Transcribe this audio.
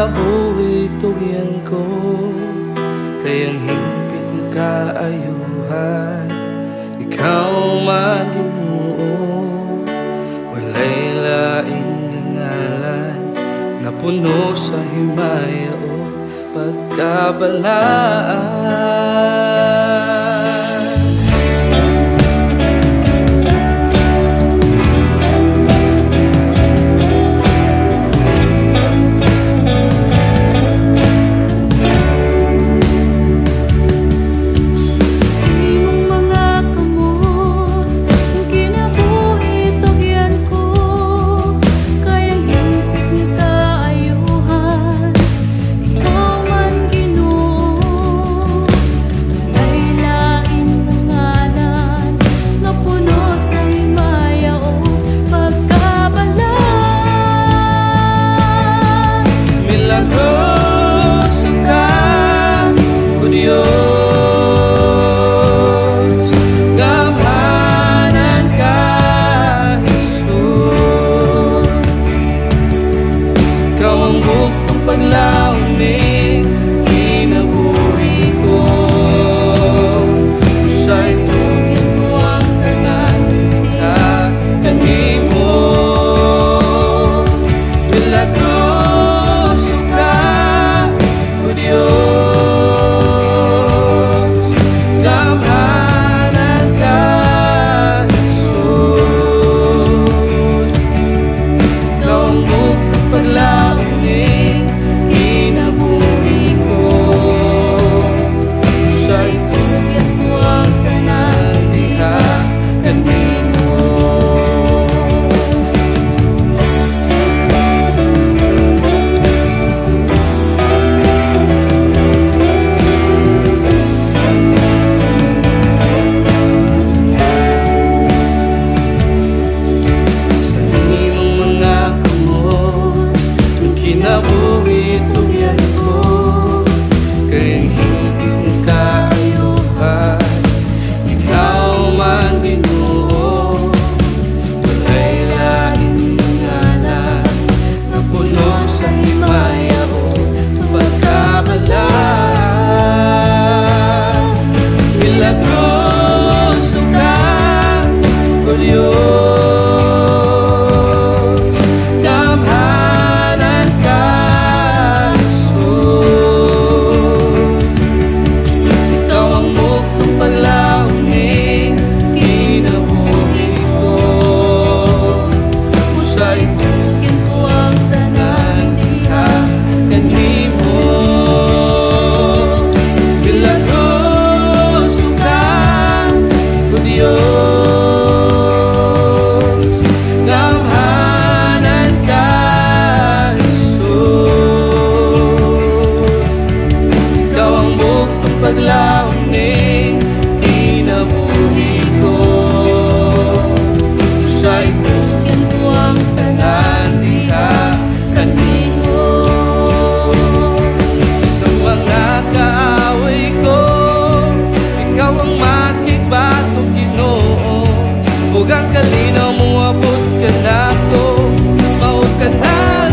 kinabuhi tugyan ko, kayang hingpit nga kaayuhan. Ikaw man Ginoo, walay lain nga ngalan, na puno sa himaya o pagkabalaan. Paglauning kinabuhi ko, usay tugyan ko ang tanan niya kanimo. Milagroso ka, O Diyos, gamhanan ka, Jesus. Ikaw ang bugtong paglauning kinabuhi tugyan ko, kayang hingpit nga kaayuhan. Ikaw man Ginoo, walay lain nga ngalan, na puno sa himaya o pagkabalaan. Milagroso ka, O Diyos, paglauning kinabuhi ko, usay tugyan ko ang tanan niya kanimo. Sa mga kaaway ko, ikaw ang makigbato, Ginoo, ug ang kalinaw mo abot ka nako, maud ka na.